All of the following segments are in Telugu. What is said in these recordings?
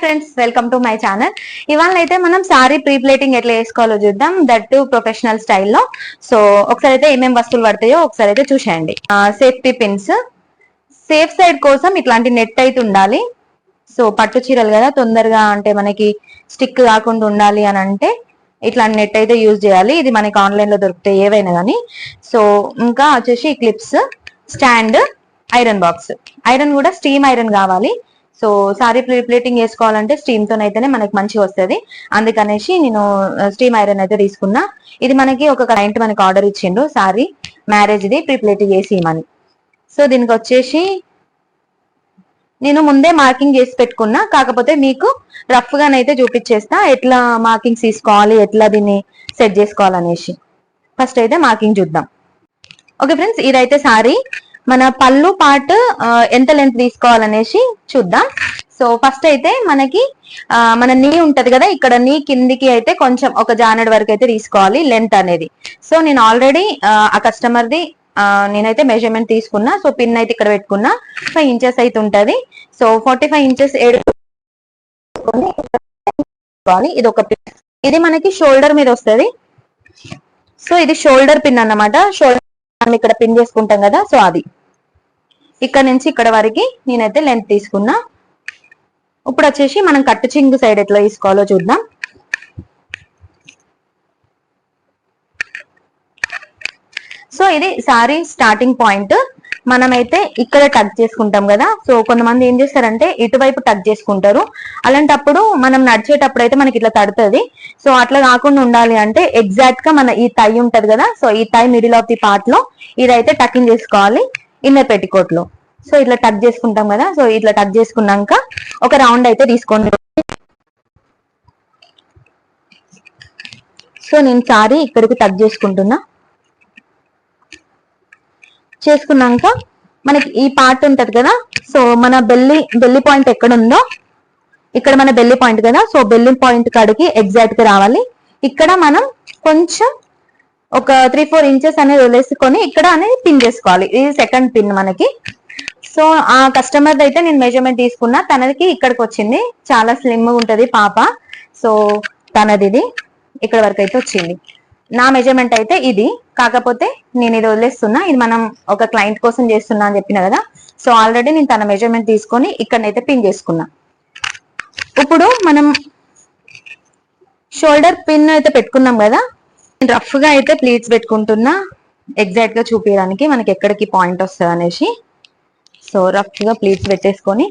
Friends, welcome to my channel. ఇవాళ అయితే మనం సారీ ప్రీ ప్లేటింగ్ ఎట్లా వేసుకోవాలో చూద్దాం, దట్ టు ప్రొఫెషనల్ స్టైల్లో. సో ఒకసారి అయితే ఏమేమి వస్తువులు పడతాయో ఒకసారి అయితే చూసేయండి. సేఫ్టీ పిన్స్, సేఫ్ సైడ్ కోసం ఇట్లాంటి నెట్ అయితే ఉండాలి. సో పట్టు చీరలు కదా, తొందరగా అంటే మనకి స్టిక్ కాకుండా ఉండాలి అని అంటే ఇట్లాంటి నెట్ అయితే యూజ్ చేయాలి. ఇది మనకి ఆన్లైన్ లో దొరుకుతాయి ఏవైనా కానీ. సో ఇంకా వచ్చేసి clips, stand, iron box. Iron కూడా స్టీమ్ ఐరన్ కావాలి. సో సారీ ప్లేటింగ్ వేసుకోవాలంటే స్టీమ్ తోనైతేనే మనకి మంచిగా వస్తుంది. అందుకనేసి నేను స్టీమ్ ఐరన్ అయితే తీసుకున్నా. ఇది మనకి ఒక క్లయింట్ మనకి ఆర్డర్ ఇచ్చిండు, sorry marriage the pre plating చేసి ఇవ్వమని. సో దీనికి వచ్చేసి నేను ముందే మార్కింగ్ చేసి పెట్టుకున్నా, కాకపోతే మీకు రఫ్ గానైతే చూపించేస్తా ఎట్లా మార్కింగ్స్ తీసుకోవాలి, ఎట్లా దీన్ని సెట్ చేసుకోవాలనేసి. ఫస్ట్ అయితే మార్కింగ్ చూద్దాం. ఓకే ఫ్రెండ్స్, ఇదైతే సారీ మన పళ్ళు పార్ట్ ఎంత లెంత్ తీసుకోవాలనేసి చూద్దాం. సో ఫస్ట్ అయితే మనకి మన నీ ఉంటది కదా, ఇక్కడ నీ కిందికి అయితే కొంచెం ఒక జానెడ్ వరకు అయితే తీసుకోవాలి లెంత్ అనేది. సో నేను ఆల్రెడీ ఆ కస్టమర్ది నేనైతే మెజర్మెంట్ తీసుకున్నా. సో పిన్ అయితే ఇక్కడ పెట్టుకున్నా, 5 ఇంచెస్ అయితే ఉంటది. సో 45 ఇంచెస్ ఇది ఒక పిన్, ఇది మనకి షోల్డర్ మీద వస్తుంది. సో ఇది షోల్డర్ పిన్ అన్నమాట. షోల్డర్ మనం ఇక్కడ పిన్ చేసుకుంటాం కదా, సో అది ఇక్కడ నుంచి ఇక్కడ వరకు నేనైతే లెంత్ తీసుకున్నా. ఇప్పుడు వచ్చేసి మనం కట్టు చింగు సైడ్ ఎట్లా తీసుకోవాలో చూద్దాం. సో ఇది సారీ స్టార్టింగ్ పాయింట్. మనమైతే ఇక్కడ టక్ చేసుకుంటాం కదా. సో కొంతమంది ఏం చేస్తారంటే ఇటువైపు టక్ చేసుకుంటారు. అలాంటప్పుడు మనం నడిచేటప్పుడు అయితే మనకి ఇట్లా తడుతుంది. సో అట్లా కాకుండా ఉండాలి అంటే ఎగ్జాక్ట్ గా మన ఈ టై ఉంటది కదా, సో ఈ టై మిడిల్ ఆఫ్ ది పార్ట్ లో ఇదైతే టకింగ్ చేసుకోవాలి ఇన్నర్ పెట్టికోట్ లో. సో ఇట్లా టక్ చేసుకుంటాం కదా. సో ఇట్లా టక్ చేసుకున్నాక ఒక రౌండ్ అయితే తీసుకోండి. సో నేను సారీ ఇక్కడికి టక్ చేసుకుంటున్నా. చేసుకున్నాక మనకి ఈ పార్ట్ ఉంటది కదా, సో మన బెల్లి పాయింట్ ఎక్కడ ఉందో ఇక్కడ మన బెల్లి పాయింట్ కదా, సో బెల్లి పాయింట్ కాడికి ఎగ్జాక్ట్ గా రావాలి. ఇక్కడ మనం కొంచెం ఒక 3-4 ఇంచెస్ అనేది వదిలేసుకొని ఇక్కడ అనేది పిన్ చేసుకోవాలి. ఇది సెకండ్ పిన్ మనకి. సో ఆ కస్టమర్ అయితే నేను మెజర్మెంట్ తీసుకున్నా, తనకి ఇక్కడికి వచ్చింది. చాలా స్లిమ్ గా ఉంటది పాప. సో తనది ఇది ఇక్కడ వరకు అయితే వచ్చింది. నా మెజర్మెంట్ అయితే ఇది, కాకపోతే నేను ఇది వదిలేస్తున్నా. ఇది మనం ఒక క్లయింట్ కోసం చేస్తున్నా అని చెప్పిన కదా. సో ఆల్రెడీ నేను తన మెజర్మెంట్ తీసుకొని ఇక్కడనైతే పిన్ చేసుకున్నా. ఇప్పుడు మనం షోల్డర్ పిన్ అయితే పెట్టుకున్నాం కదా, నేను రఫ్ గా అయితే ప్లీట్స్ పెట్టుకుంటున్నా ఎగ్జాక్ట్ గా చూపించడానికి మనకి ఎక్కడికి పాయింట్ వస్తుంది అనేసి. సో రఫ్ గా ప్లీట్స్ పెట్టేసుకొని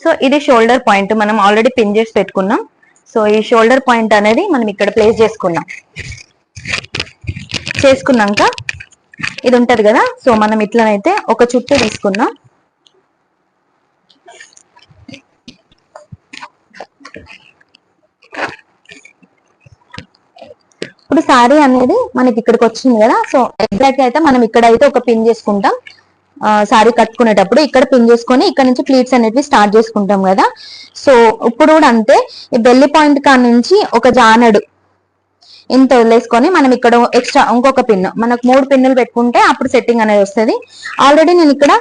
సో ఇది షోల్డర్ పాయింట్ మనం ఆల్రెడీ పిన్ చేసి పెట్టుకున్నాం. సో ఈ షోల్డర్ పాయింట్ అనేది మనం ఇక్కడ ప్లేస్ చేసుకున్నాం. చేసుకున్నాక ఇది ఉంటది కదా, సో మనం ఇట్లనైతే ఒక చుట్టూ తీసుకున్నాం. ఇప్పుడు సారీ అనేది మనకి ఇక్కడికి వచ్చింది కదా. సో ఎగ్జాక్ట్ గా అయితే మనం ఇక్కడ అయితే ఒక పిన్ చేసుకుంటాం. సారీ కట్టుకునేటప్పుడు ఇక్కడ పిన్ చేసుకొని ఇక్కడ నుంచి ప్లీట్స్ అనేవి స్టార్ట్ చేసుకుంటాం కదా. సో ఇప్పుడు కూడా అంతే, ఈ బెల్లి పాయింట్ కాడ నుంచి ఒక జానడు ఇంత వదిలేసుకొని మనం ఇక్కడ ఎక్స్ట్రా ఇంకొక పిన్, మనకు 3 పిన్నులు పెట్టుకుంటే అప్పుడు సెట్టింగ్ అనేది వస్తుంది. ఆల్రెడీ నేను ఇక్కడ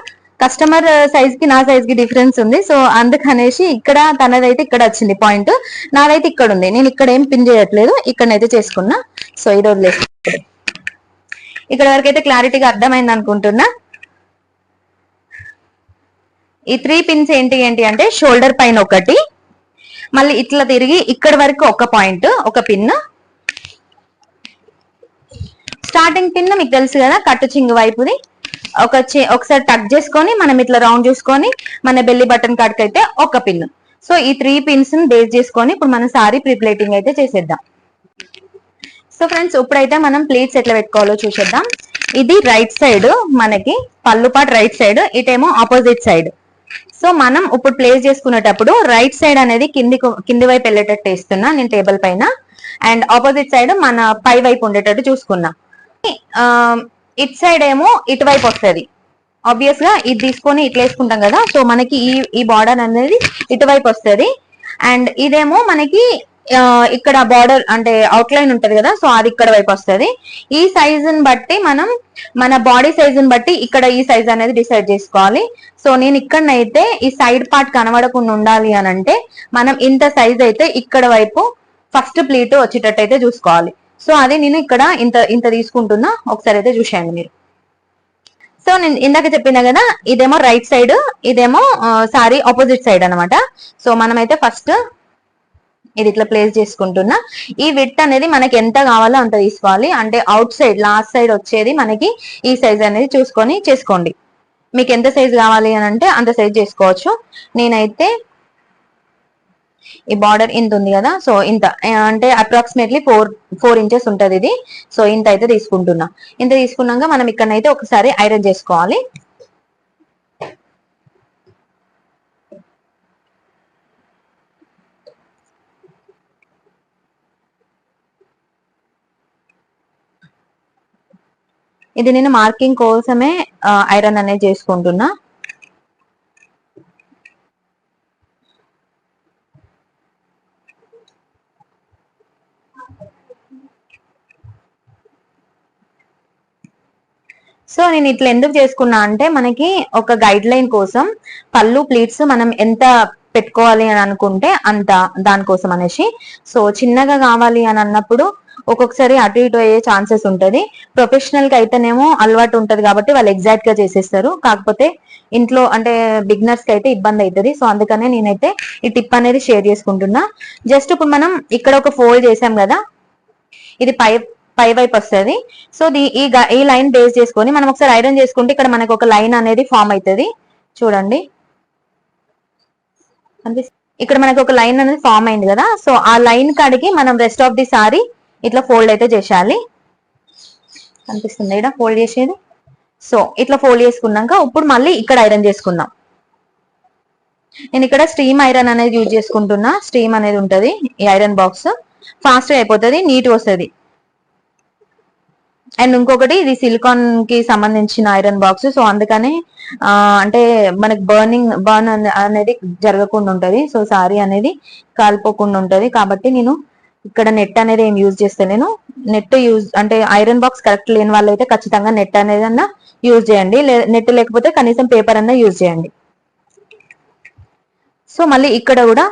కస్టమర్ సైజ్ కి నా సైజ్ కి డిఫరెన్స్ ఉంది. సో అందుకనేసి ఇక్కడ తనదైతే ఇక్కడ వచ్చింది పాయింట్, నాదైతే ఇక్కడ ఉంది. నేను ఇక్కడ ఏం పిన్ చేయట్లేదు, ఇక్కడనైతే చేసుకున్నా. సో ఇది వదిలేసి ఇక్కడ వరకు అయితే క్లారిటీగా అర్థమైంది అనుకుంటున్నా. ఈ 3 పిన్స్ ఏంటి అంటే షోల్డర్ పైన ఒకటి, మళ్ళీ ఇట్లా తిరిగి ఇక్కడ వరకు ఒక పాయింట్, ఒక పిన్, స్టార్టింగ్ పిన్ మీకు తెలుసు కదా కట్టు చింగు వైపుది ఒకసారి టక్ చేసుకొని మనం ఇట్లా రౌండ్ చూసుకొని మన బెల్లి బటన్ కాడికి అయితే ఒక పిన్. సో ఈ 3 పిన్స్ బేస్ చేసుకొని ఇప్పుడు మనం సారీ ప్రీ ప్లేటింగ్ అయితే చేసేద్దాం. సో ఫ్రెండ్స్, ఇప్పుడైతే మనం ప్లీట్స్ ఎట్లా పెట్టుకోవాలో చూసేద్దాం. ఇది రైట్ సైడ్ మనకి పళ్ళు పాటు రైట్ సైడ్, ఇటేమో ఆపోజిట్ సైడ్. సో మనం ఇప్పుడు ప్లేస్ చేసుకునేటప్పుడు రైట్ సైడ్ అనేది కింది వైపు వెళ్ళేటట్టు వేస్తున్నా నేను టేబుల్ పైన, అండ్ ఆపోజిట్ సైడ్ మన పై వైపు ఉండేటట్టు చూసుకున్నా. ఇట్ సైడ్ ఏమో ఇటువైపు వస్తుంది. ఆబ్వియస్ గా ఇది తీసుకొని ఇట్లా వేసుకుంటాం కదా. సో మనకి ఈ బార్డర్ అనేది ఇటువైపు వస్తుంది, అండ్ ఇదేమో మనకి ఇక్కడ బార్డర్ అంటే అవుట్ లైన్ ఉంటది కదా, సో అది ఇక్కడ వైపు వస్తుంది. ఈ సైజుని బట్టి మనం మన బాడీ సైజుని బట్టి ఇక్కడ ఈ సైజ్ అనేది డిసైడ్ చేసుకోవాలి. సో నేను ఇక్కడనైతే ఈ సైడ్ పార్ట్ కనబడకుండా ఉండాలి అని అంటే మనం ఇంత సైజ్ అయితే ఇక్కడ వైపు ఫస్ట్ ప్లీట్ వచ్చేటట్టు అయితే చూసుకోవాలి. సో అది నేను ఇక్కడ ఇంత ఇంత తీసుకుంటున్నా, ఒకసారి అయితే చూసేయండి మీరు. సో నేను ఇందాక చెప్పినా కదా, ఇదేమో రైట్ సైడ్, ఇదేమో సారీ ఆపోజిట్ సైడ్ అనమాట. సో మనమైతే ఫస్ట్ ఇది ఇట్లా ప్లేస్ చేసుకుంటున్నా. ఈ విడ్త్ అనేది మనకి ఎంత కావాలో అంత తీసుకోవాలి. అంటే అవుట్ సైడ్ లాస్ట్ సైడ్ వచ్చేది మనకి ఈ సైజ్ అనేది చూసుకొని చేసుకోండి. మీకు ఎంత సైజ్ కావాలి అని అంటే అంత సైజ్ చేసుకోవచ్చు. నేనైతే ఈ బార్డర్ ఇంత ఉంది కదా, సో ఇంత అంటే అప్రాక్సిమేట్లీ 4 ఇంచెస్ ఉంటది ఇది. సో ఇంత అయితే తీసుకుంటున్నా. ఇంత తీసుకున్నాక మనం ఇక్కడనైతే ఒకసారి ఐరన్ చేసుకోవాలి. ఇది నేను మార్కింగ్ కోసమే ఐరన్ అనేది చేసుకుంటున్నా. సో నేను ఇట్లా ఎందుకు చేసుకున్నా అంటే మనకి ఒక గైడ్ లైన్ కోసం పళ్ళు ప్లీట్స్ మనం ఎంత పెట్టుకోవాలి అని అనుకుంటే అంత, దానికోసం అనేసి. సో చిన్నగా కావాలి అని అన్నప్పుడు ఒక్కొక్కసారి అటు ఇటు అయ్యే ఛాన్సెస్ ఉంటది. ప్రొఫెషనల్ కి అయితేనేమో అలవాటు ఉంటది కాబట్టి వాళ్ళు ఎగ్జాక్ట్ గా చేసేస్తారు. కాకపోతే ఇంట్లో అంటే బిగినర్స్ కి అయితే ఇబ్బంది అవుతుంది. సో అందుకనే నేనైతే ఈ టిప్ అనేది షేర్ చేసుకుంటున్నా. జస్ట్ ఇప్పుడు మనం ఇక్కడ ఒక ఫోల్డ్ చేసాం కదా, ఇది పై పై వైపు వస్తుంది. సో ఈ లైన్ బేస్ చేసుకొని మనం ఒకసారి ఐరన్ చేసుకుంటే ఇక్కడ మనకు ఒక లైన్ అనేది ఫామ్ అవుతుంది. చూడండి, ఇక్కడ మనకు ఒక లైన్ అనేది ఫామ్ అయింది కదా. సో ఆ లైన్ కాడికి మనం రెస్ట్ ఆఫ్ ది సారీ ఇట్లా ఫోల్డ్ అయితే చేసేయాలి. కనిపిస్తుంది ఇక్కడ ఫోల్డ్ చేసేది. సో ఇట్లా ఫోల్డ్ చేసుకున్నాక ఇప్పుడు మళ్ళీ ఇక్కడ ఐరన్ చేసుకుందాం. నేను ఇక్కడ స్టీమ్ ఐరన్ అనేది యూజ్ చేసుకుంటున్నా. స్టీమ్ అనేది ఉంటది ఈ ఐరన్ బాక్స్, ఫాస్ట్ గా అయిపోతుంది, నీట్ వస్తుంది. అండ్ ఇంకొకటి ఇది సిలికాన్ కి సంబంధించిన ఐరన్ బాక్స్. సో అందుకని అంటే మనకి బర్న్ అనేది జరగకుండా ఉంటది. సో సారీ అనేది కాలిపోకుండా ఉంటది. కాబట్టి నేను ఇక్కడ నెట్ అనేది ఏం యూజ్ చేస్తలేను. నెట్ యూజ్ అంటే ఐరన్ బాక్స్ కరెక్ట్ లేని వాళ్ళైతే ఖచ్చితంగా నెట్ అనేది అన్నా యూజ్ చేయండి. నెట్ లేకపోతే కనీసం పేపర్ అన్నా యూజ్ చేయండి. సో మళ్ళీ ఇక్కడ కూడా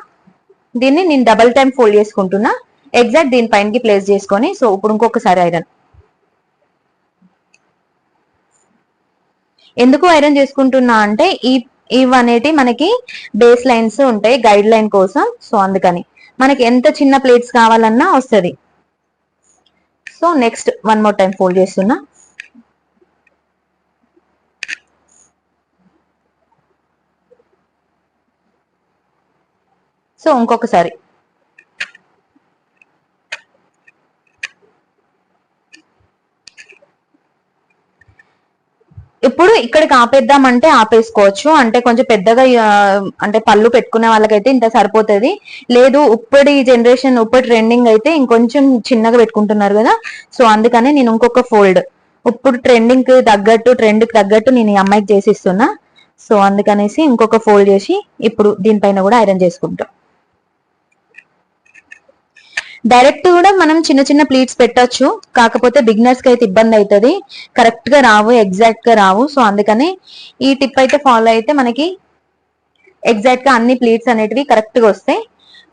దీన్ని నేను డబల్ టైం ఫోల్డ్ చేసుకుంటున్నా, ఎగ్జాక్ట్ దీనిపైనకి ప్లేస్ చేసుకొని. సో ఇప్పుడు ఇంకొకసారి ఐరన్. ఎందుకు ఐరన్ చేసుకుంటున్నా అంటే ఇవనేటి మనకి బేస్ లైన్స్ ఉంటాయి గైడ్ లైన్ కోసం. సో అందుకని మనకి ఎంత చిన్న ప్లేట్స్ కావాలన్నా వస్తుంది. So next one more time fold చేస్తున్నా. సో ఇంకొకసారి ఇప్పుడు ఇక్కడికి ఆపేద్దామంటే ఆపేసుకోవచ్చు. అంటే కొంచెం పెద్దగా అంటే పళ్ళు పెట్టుకునే వాళ్ళకైతే ఇంత సరిపోతుంది. లేదు ఇప్పటి జనరేషన్ ఇప్పటి ట్రెండింగ్ అయితే ఇంకొంచెం చిన్నగా పెట్టుకుంటున్నారు కదా. సో అందుకని నేను ఇంకొక ఫోల్డ్ ఇప్పుడు ట్రెండింగ్ కి తగ్గట్టు, ట్రెండ్ కి తగ్గట్టు నేను ఈ అమ్మాయికి చేసి ఇస్తున్నా. సో అందుకనేసి ఇంకొక ఫోల్డ్ చేసి ఇప్పుడు దీనిపైన కూడా ఐరన్ చేసుకుంటాం. డైరెక్ట్ కూడా మనం చిన్న చిన్న ప్లీట్స్ పెట్టొచ్చు. కాకపోతే బిగినర్స్ కి అయితే ఇబ్బంది అవుతుంది, కరెక్ట్ గా రావు, ఎగ్జాక్ట్ గా రావు. సో అందుకని ఈ టిప్ అయితే ఫాలో అయితే మనకి ఎగ్జాక్ట్ గా అన్ని ప్లీట్స్ అనేటివి కరెక్ట్ గా వస్తాయి.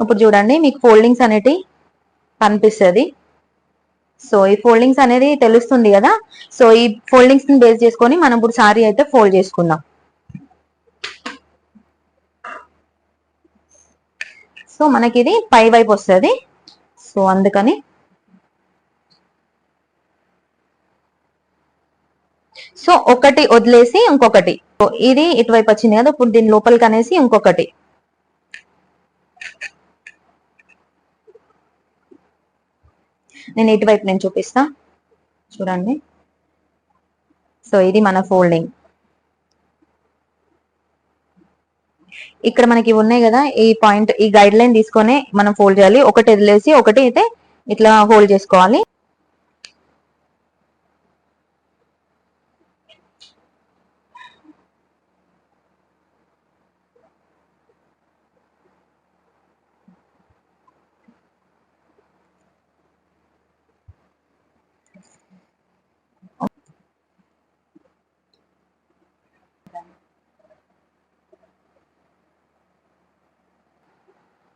ఇప్పుడు చూడండి మీకు ఫోల్డింగ్స్ అనేటివి కనిపిస్తుంది. సో ఈ ఫోల్డింగ్స్ అనేది తెలుస్తుంది కదా. సో ఈ ఫోల్డింగ్స్ ని బేస్ చేసుకొని మనం ఇప్పుడు సారీ అయితే ఫోల్డ్ చేసుకుందాం. సో మనకి ఇది పై వైపు వస్తుంది. సో అందుకని సో ఒకటి వదిలేసి ఇంకొకటి, ఇది ఇటువైపు వచ్చింది కదా, ఇప్పుడు దీని లోపలికి అనేసి ఇంకొకటి. నేను ఇటువైపు నేను చూపిస్తా, చూడండి. సో ఇది మన ఫోల్డింగ్. ఇక్కడ మనకి ఉన్నాయి కదా, ఈ పాయింట్ ఈ గైడ్ లైన్ తీసుకొని మనం ఫోల్డ్ చేయాలి. ఒకటి వదిలేసి ఒకటి అయితే ఇట్లా హోల్డ్ చేసుకోవాలి.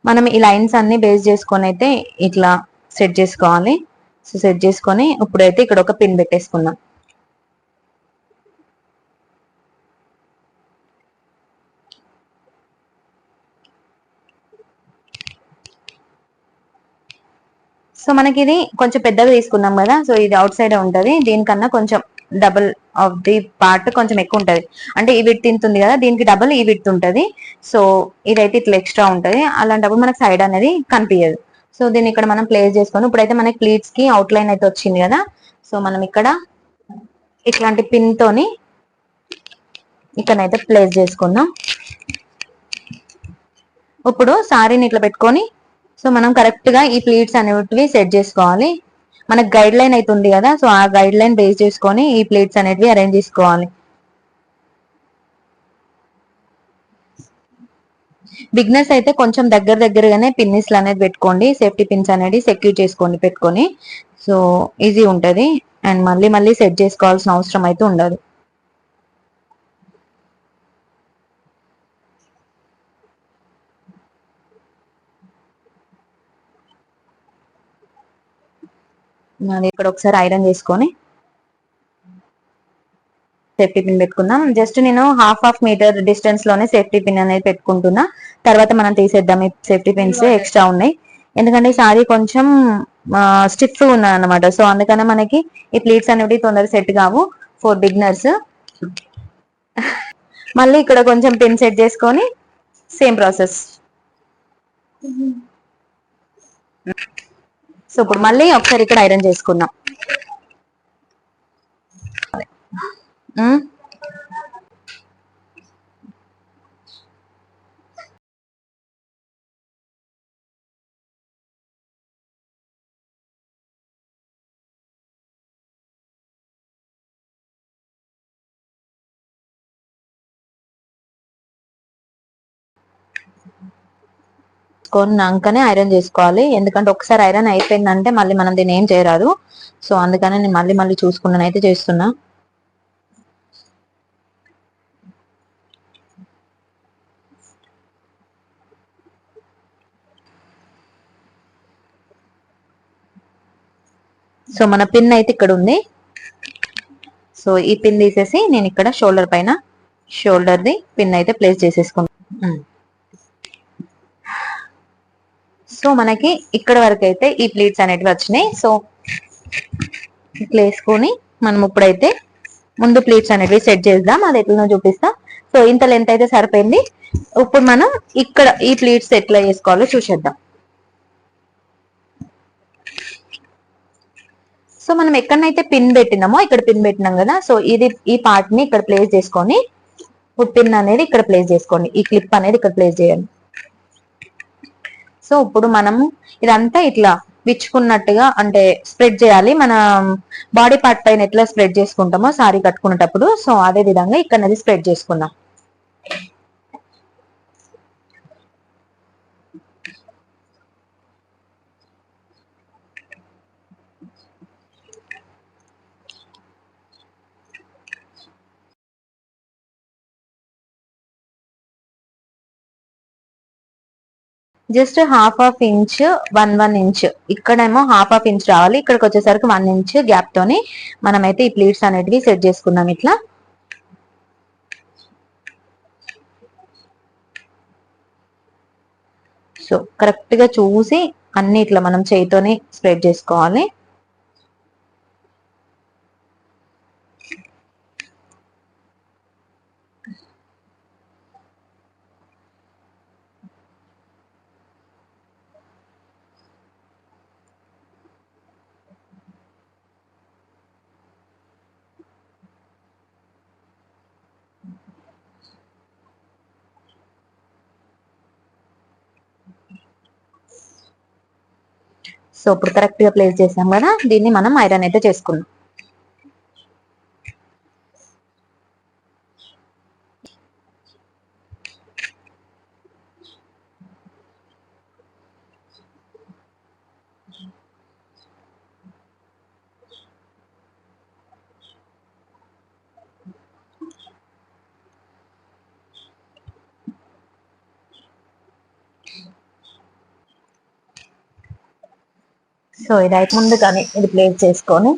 మనం ఈ లైన్స్ అన్ని బేస్ చేసుకొని అయితే ఇట్లా సెట్ చేసుకోవాలి. సో సెట్ చేసుకొని ఇప్పుడైతే ఇక్కడ ఒక పిన్ పెట్టేసుకుందాం. సో మనకి ఇది కొంచెం పెద్దగా తీసుకున్నాం కదా, సో ఇది అవుట్ సైడ్ ఉంటది. దీనికన్నా కొంచెం డబుల్ ఆఫ్ ది పార్ట్ కొంచెం ఎక్కువ ఉంటది. అంటే ఈ విడ్త్ ఇంత ఉంది కదా, దీనికి డబుల్ ఈ విడ్త్ ఉంటది. సో ఇదైతే ఇట్లా ఎక్స్ట్రా ఉంటది. అలాంటప్పుడు మనకి సైడ్ అనేది కనిపించదు. సో దీన్ని ఇక్కడ మనం ప్లేస్ చేసుకొని ఇప్పుడైతే మనకి ప్లీట్స్ కి అవుట్ లైన్ అయితే వచ్చింది కదా. సో మనం ఇక్కడ ఇట్లాంటి పిన్ తోని ఇక్కడైతే ప్లేస్ చేసుకుందాం. ఇప్పుడు సారీని ఇట్లా పెట్టుకొని సో మనం కరెక్ట్ గా ఈ ప్లీట్స్ అనేటివి సెట్ చేసుకోవాలి. మనకు గైడ్ లైన్ అయితే ఉంది కదా, సో ఆ గైడ్ లైన్ బేస్ చేసుకొని ఈ ప్లేట్స్ అనేటివి అరేంజ్ చేసుకోవాలి. బిగ్నర్స్ అయితే కొంచెం దగ్గరగానే పిన్నిస్లు అనేది పెట్టుకోండి. సేఫ్టీ పిన్స్ అనేది సెక్యూర్ చేసుకోండి పెట్టుకొని. సో ఈజీ ఉంటది అండ్ మళ్ళీ మళ్ళీ సెట్ చేసుకోవాల్సిన అవసరం అయితే ఉండదు. ఇక్కడ ఒకసారి ఐరన్ చేసుకొని సేఫ్టీ పిన్ పెట్టుకుందాం. జస్ట్ నేను హాఫ్ మీటర్ డిస్టెన్స్ లోనే సేఫ్టీ పిన్ అనేది పెట్టుకుంటున్నా. తర్వాత మనం తీసేద్దాం ఈ సేఫ్టీ పిన్స్ ఎక్స్ట్రా ఉన్నాయి. ఎందుకంటే ఈ సారీ కొంచెం స్టిఫ్ ఉన్నది అనమాట. సో అందుకనే మనకి ఈ ప్లీట్స్ అనేవి తొందరగా సెట్ కావు ఫర్ బిగినర్స్. మళ్ళీ ఇక్కడ కొంచెం పిన్ సెట్ చేసుకొని సేమ్ ప్రాసెస్. సో ఇప్పుడు మళ్ళీ ఒకసారి ఇక్కడ ఐరన్ చేసుకుందాం. కొన్నాకనే ఐరన్ చేసుకోవాలి. ఎందుకంటే ఒకసారి ఐరన్ అయిపోయిందంటే మళ్ళీ మనం దీన్ని ఏం చేయరాదు. సో అందుకనే నేను మళ్ళీ మళ్ళీ చూసుకున్నాను అయితే చేస్తున్నా. సో మన పిన్ అయితే ఇక్కడ ఉంది. సో ఈ పిన్ తీసేసి నేను ఇక్కడ షోల్డర్ పైన షోల్డర్ ది పిన్ అయితే ప్లేస్ చేసేసుకున్నాను. సో మనకి ఇక్కడ వరకు అయితే ఈ ప్లీట్స్ అనేటివి వచ్చినాయి. సో ఇట్లా వేసుకొని మనం ఇప్పుడైతే ముందు ప్లీట్స్ అనేవి సెట్ చేద్దాం. అది ఎట్లనో చూపిస్తా. సో ఇంత లెంత్ అయితే సరిపోయింది. ఇప్పుడు మనం ఇక్కడ ఈ ప్లీట్స్ ఎట్లా వేసుకోవాలో చూసేద్దాం. సో మనం ఎక్కడనైతే పిన్ పెట్టినామో ఇక్కడ పిన్ పెట్టినాం కదా, సో ఇది ఈ పార్ట్ ని ఇక్కడ ప్లేస్ చేసుకొని ఇప్పుడు పిన్ అనేది ఇక్కడ ప్లేస్ చేసుకోండి. ఈ క్లిప్ అనేది ఇక్కడ ప్లేస్ చేయండి. సో ఇప్పుడు మనం ఇదంతా ఇట్లా విచ్చుకున్నట్టుగా అంటే స్ప్రెడ్ చేయాలి. మనం బాడీ పార్ట్ పైన ఎట్లా స్ప్రెడ్ చేసుకుంటామో సారీ కట్టుకునేటప్పుడు, సో అదే విధంగా ఇక్కడ అనేది స్ప్రెడ్ చేసుకుందాం. జస్ట్ హాఫ్ ఇంచ్ 1 ఇంచ్ ఇక్కడేమో హాఫ్ ఇంచ్ రావాలి. ఇక్కడికి వచ్చేసరికి 1 ఇంచ్ గ్యాప్ తోని మనమైతే ఈ ప్లీట్స్ అనేటివి సెట్ చేసుకుందాం. ఇట్లా సో కరెక్ట్ గా చూసి అన్ని ఇట్లా మనం చేయితోని స్ప్రెడ్ చేసుకోవాలి. సో ఇప్పుడు కరెక్ట్ గా ప్లేస్ చేసాం కదా, దీన్ని మనం ఐరన్ అయితే చేసుకుందాం. సో ఇది అయితే ముందు కానీ ఇది ప్లేస్ చేసుకొని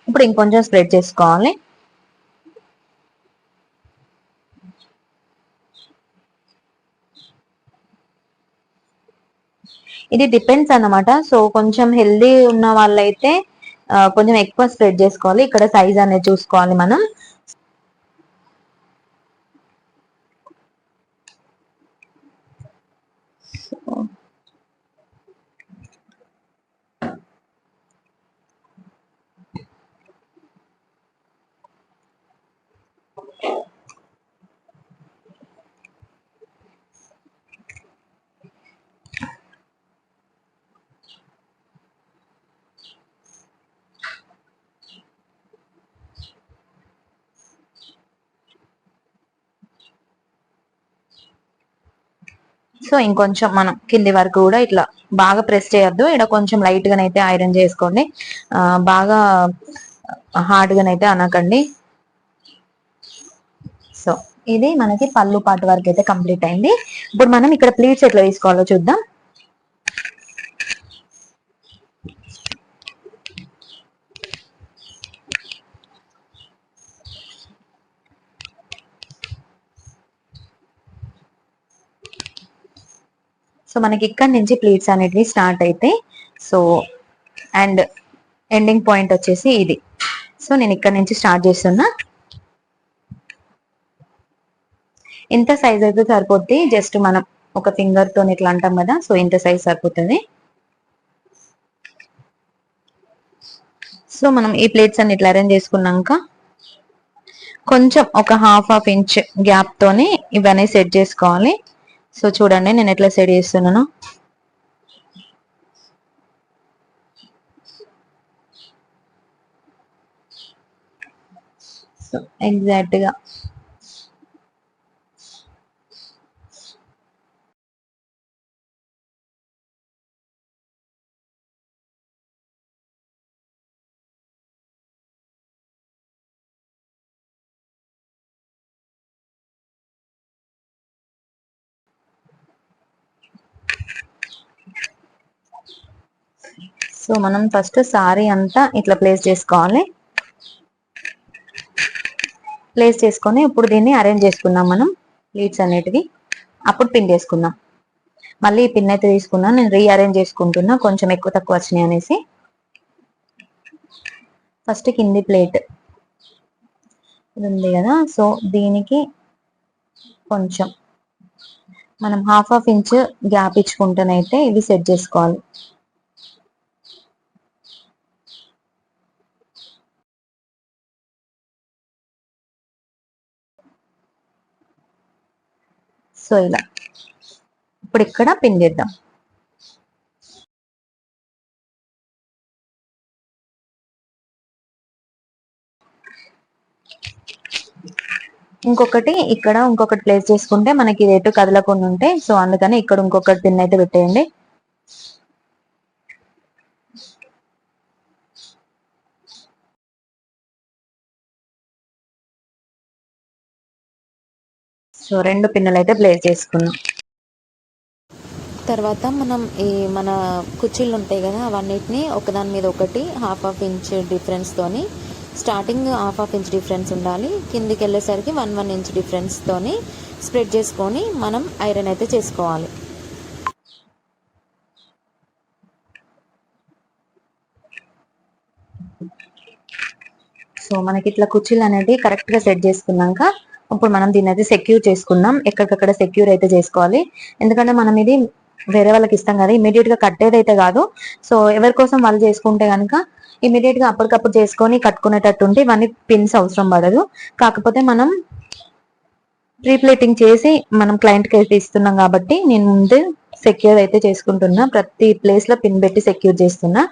ఇప్పుడు ఇంకొంచెం స్ప్రెడ్ చేసుకోవాలి. ఇది డిపెండ్స్ అన్నమాట. సో కొంచెం హెల్దీ ఉన్న వాళ్ళైతే కొంచెం ఎక్కువ స్ప్రెడ్ చేసుకోవాలి. ఇక్కడ సైజ్ అనేది చూసుకోవాలి మనం. సో ఇంకొంచెం మనం కింది వరకు కూడా ఇట్లా బాగా ప్రెస్ చేయొద్దు. ఇక్కడ కొంచెం లైట్ గానైతే ఐరన్ చేసుకోండి. బాగా హార్డ్ గానైతే అనకండి. సో ఇది మనకి పళ్ళు పాటు వరకు అయితే కంప్లీట్ అయింది. ఇప్పుడు మనం ఇక్కడ ప్లీట్స్ ఎట్లా తీసుకోవాలో చూద్దాం. సో మనకి ఇక్కడ నుంచి ప్లీట్స్ అనేటివి స్టార్ట్ అయితే సో అండ్ ఎండింగ్ పాయింట్ వచ్చేసి ఇది. సో నేను ఇక్కడ నుంచి స్టార్ట్ చేస్తున్నా. ఇంత సైజ్ అయితే సరిపోద్ది. జస్ట్ మనం ఒక ఫింగర్ తో ఇట్లా అంటాం కదా, సో ఇంత సైజ్ సరిపోతుంది. సో మనం ఈ ప్లేట్స్ అన్ని ఇట్లా అరేంజ్ చేసుకున్నాక కొంచెం ఒక హాఫ్ ఇంచ్ గ్యాప్ తోని ఇవన్నీ సెట్ చేసుకోవాలి. సో చూడండి నేను ఎట్లా సెట్ చేస్తున్నాను. సో ఎగ్జాక్ట్ గా సో మనం ఫస్ట్ సారీ అంతా ఇట్లా ప్లేస్ చేసుకోవాలి. ప్లేస్ చేసుకొని ఇప్పుడు దీన్ని అరేంజ్ చేసుకుందాం మనం ప్లీట్స్ అనేటివి. అప్పుడు పిన్ చేసుకుందాం. మళ్ళీ ఈ పిన్ అయితే తీసుకున్నా, నేను రీఅరేంజ్ చేసుకుంటున్నా కొంచెం ఎక్కువ తక్కువ వచ్చినాయి అనేసి. ఫస్ట్ కింది ప్లేట్ ఇది ఉంది కదా, సో దీనికి కొంచెం మనం హాఫ్ ఇంచ్ గ్యాప్ ఇచ్చుకుంటూనైతే ఇవి సెట్ చేసుకోవాలి. సో ఇలా ఇప్పుడు ఇక్కడ పిన్ చేద్దాం. ఇంకొకటి ఇక్కడ ఇంకొకటి ప్లేస్ చేసుకుంటే మనకి ఇది ఎటు కదలకుండా ఉంటాయి. సో అందుకని ఇక్కడ ఇంకొకటి పిన్ అయితే పెట్టేయండి. సో రెండు పిన్నులు అయితే ప్లేస్ చేసుకున్నాం. తర్వాత మనం ఈ మన కుర్చీలు ఉంటాయి కదా, అవన్నిటిని ఒకదాని మీద ఒకటి హాఫ్ ఇంచ్ డిఫరెన్స్తోని, స్టార్టింగ్ హాఫ్ ఇంచ్ డిఫరెన్స్ ఉండాలి, కిందికి వెళ్ళేసరికి 1 ఇంచ్ డిఫరెన్స్తోని స్ప్రెడ్ చేసుకొని మనం ఐరన్ అయితే చేసుకోవాలి. సో మనకి ఇట్లా కుర్చీలు అనేది కరెక్ట్ గా సెట్ చేసుకున్నాక ఇప్పుడు మనం దీన్ని అయితే సెక్యూర్ చేసుకుందాం. ఎక్కడికక్కడ సెక్యూర్ అయితే చేసుకోవాలి. ఎందుకంటే మనం ఇది వేరే వాళ్ళకి ఇస్తాం కదా, ఇమీడియట్ గా కట్టేది అయితే కాదు. సో ఎవరి కోసం వాళ్ళు చేసుకుంటే కనుక ఇమీడియట్ గా అప్పటికప్పుడు చేసుకొని కట్టుకునేటట్టు ఉంటే ఇవన్నీ పిన్స్ అవసరం పడదు. కాకపోతే మనం ప్రీప్లేటింగ్ చేసి మనం క్లయింట్ కి అయితే ఇస్తున్నాం కాబట్టి నేను ముందే సెక్యూర్ అయితే చేసుకుంటున్నా. ప్రతి ప్లేస్ లో పిన్ పెట్టి సెక్యూర్ చేస్తున్నా.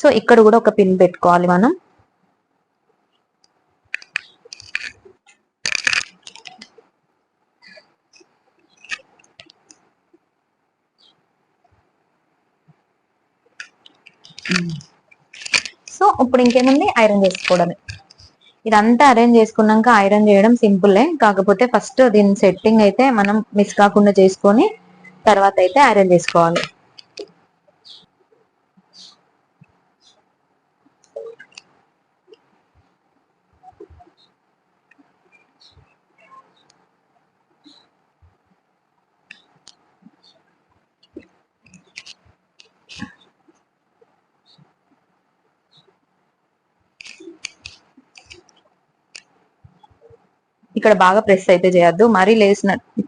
సో ఇక్కడ కూడా ఒక పిన్ పెట్టుకోవాలి మనం. సో ఇప్పుడు ఇంకేముంది, ఐరన్ చేసుకోవడమే. ఇదంతా అరేంజ్ చేసుకున్నాక ఐరన్ చేయడం సింపులే, కాకపోతే ఫస్ట్ దీని సెట్టింగ్ అయితే మనం మిస్ కాకుండా చేసుకొని తర్వాత అయితే ఐరన్ చేసుకోవాలి. ఇక్కడ బాగా ప్రెస్ అయితే చేయొద్దు, మరీ లేసినట్టు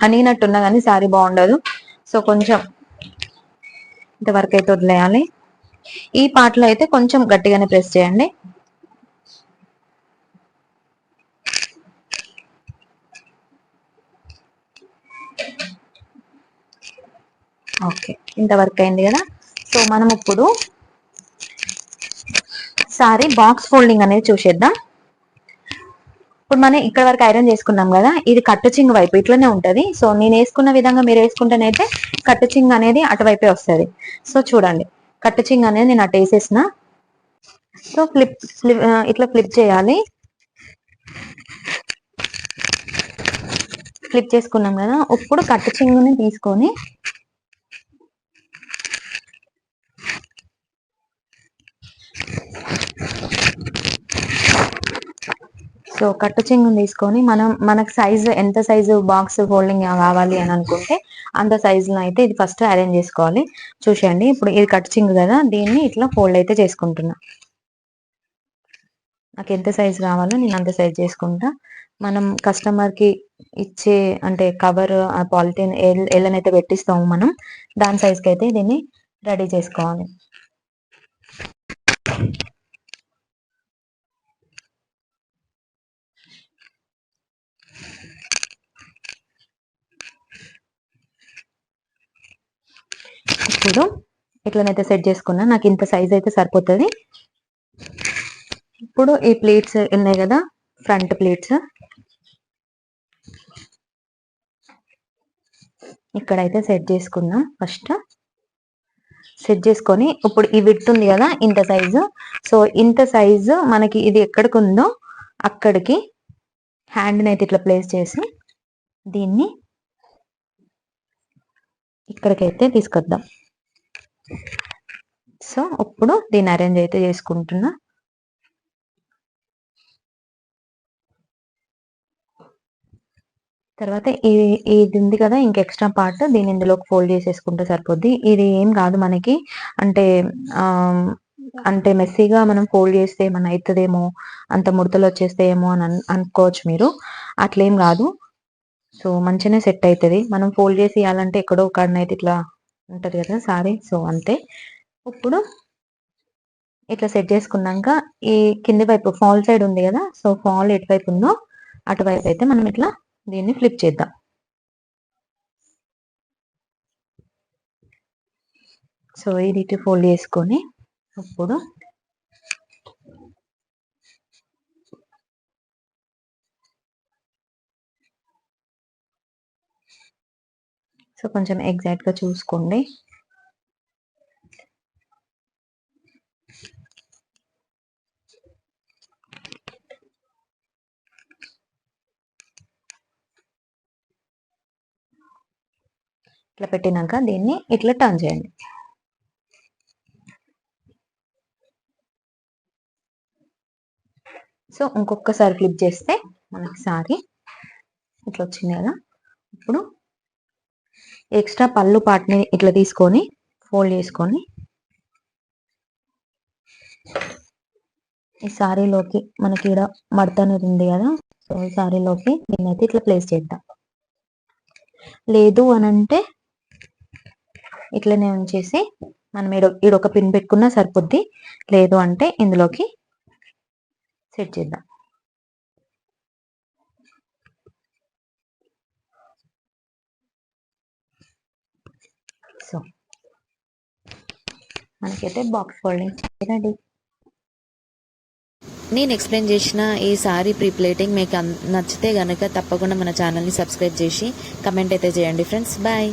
అనిగినట్టున్నా కానీ సారీ బాగుండదు. సో కొంచెం ఇంతవరకు అయితే వదిలేయాలి. ఈ పార్ట్లో అయితే కొంచెం గట్టిగానే ప్రెస్ చేయండి. ఓకే, ఇంతవరకు అయింది కదా. సో మనం ఇప్పుడు సారీ బాక్స్ ఫోల్డింగ్ అనేది చూసేద్దాం. ఇప్పుడు మనం ఇక్కడ వరకు ఐరన్ చేసుకున్నాం కదా, ఇది కట్టు చింగ్ వైపు ఇట్లనే ఉంటది. సో నేను వేసుకున్న విధంగా మీరు వేసుకుంటేనైతే కట్టు చింగ్ అనేది అటువైపే వస్తుంది. సో చూడండి, కట్టు చింగ్ అనేది నేను అటు వేసేసిన. సో ఇట్లా ఫ్లిప్ చేయాలి. ఫ్లిప్ చేసుకున్నాం కదా, ఇప్పుడు కట్టు చింగుని తీసుకొని సో కట్టు చింగుని తీసుకొని మనకు సైజు ఎంత సైజు బాక్స్ ఫోల్డింగ్ కావాలి అని అనుకుంటే అంత సైజులో అయితే ఇది ఫస్ట్ అరేంజ్ చేసుకోవాలి. చూసేయండి, ఇప్పుడు ఇది కట్టు చింగు కదా, దీన్ని ఇట్లా ఫోల్డ్ అయితే చేసుకుంటున్నా. నాకు ఎంత సైజు కావాలో నేను అంత సైజ్ చేసుకుంటా. మనం కస్టమర్కి ఇచ్చే అంటే కవర్ పాలిథిన్ ఎల్లనైతే పెట్టిస్తాము మనం, దాని సైజ్కి అయితే దీన్ని రెడీ చేసుకోవాలి. ఇప్పుడు ఎట్లనైతే సెట్ చేసుకున్నా నాకు ఇంత సైజ్ అయితే సరిపోతుంది. ఇప్పుడు ఈ ప్లేట్స్ ఉన్నాయి కదా, ఫ్రంట్ ప్లేట్స్ ఇక్కడైతే సెట్ చేసుకున్నాం. ఫస్ట్ సెట్ చేసుకొని ఇప్పుడు ఈ విడ్త్ ఉంది కదా ఇంత సైజు, సో ఇంత సైజు మనకి ఇది ఎక్కడికి ఉందో అక్కడికి హ్యాండ్ని అయితే ఇట్లా ప్లేస్ చేసి దీన్ని ఇక్కడికైతే తీసుకొద్దాం. సో ఇప్పుడు దీన్ని అరేంజ్ అయితే చేసుకుంటున్నా. తర్వాత ఇది ఉంది కదా ఇంక ఎక్స్ట్రా పార్ట్, దీన్ని ఇందులోకి ఫోల్డ్ చేసేసుకుంటే సరిపోద్ది. ఇది ఏం కాదు మనకి, అంటే అంటే మెస్సీగా మనం ఫోల్డ్ చేస్తే ఏమన్నా అవుతుందేమో, అంత ముడతలు వచ్చేస్తాయేమో అని అనుకోవచ్చు మీరు. అట్లేం కాదు. సో మంచిగానే సెట్ అవుతుంది. మనం ఫోల్డ్ చేసి ఇవ్వాలంటే ఎక్కడో ఒకడనైతే ఇట్లా ఉంటుంది కదా సారీ, సో అంతే. ఇప్పుడు ఇట్లా సెట్ చేసుకున్నాక ఈ కింది వైపు ఫాల్ సైడ్ ఉంది కదా, సో ఫాల్ ఎటువైపు ఉందో అటువైపు అయితే మనం ఇట్లా దీన్ని ఫ్లిప్ చేద్దాం. సో ఇది ఇటు ఫోల్డ్ చేసుకొని ఇప్పుడు సో కొంచెం ఎగ్జాక్ట్గా చూసుకోండి. ఇట్లా పెట్టినాక దీన్ని ఇట్లా టర్న్ చేయండి. సో ఇంకొకసారి ఫ్లిప్ చేస్తే మనకి సారీ ఇట్లా వచ్చింది కదా. ఇప్పుడు ఎక్స్ట్రా పళ్ళు పార్ట్ని ఇట్లా తీసుకొని ఫోల్డ్ చేసుకొని ఈ సారీలోకి మనకి ఇక్కడ మడత అనేది ఉంది కదా, సో ఈ సారీలోకి దీన్ని అయితే ఇట్లా ప్లేస్ చేద్దాం. లేదు అనంటే ఇట్లనే ఉంచేసి మనం ఈడొక పిన్ పెట్టుకున్నా సరిపోద్ది. లేదు అంటే ఇందులోకి సెట్ చేద్దాం. సో మనకైతే బాక్స్ ఫోల్డింగ్ రెడీ. నేను ఎక్స్ప్లెయిన్ చేసిన ఈ సారీ ప్రీప్లేటింగ్ మీకు నచ్చితే కనుక తప్పకుండా మన ఛానల్ని సబ్స్క్రైబ్ చేసి కమెంట్ అయితే చేయండి ఫ్రెండ్స్. బాయ్.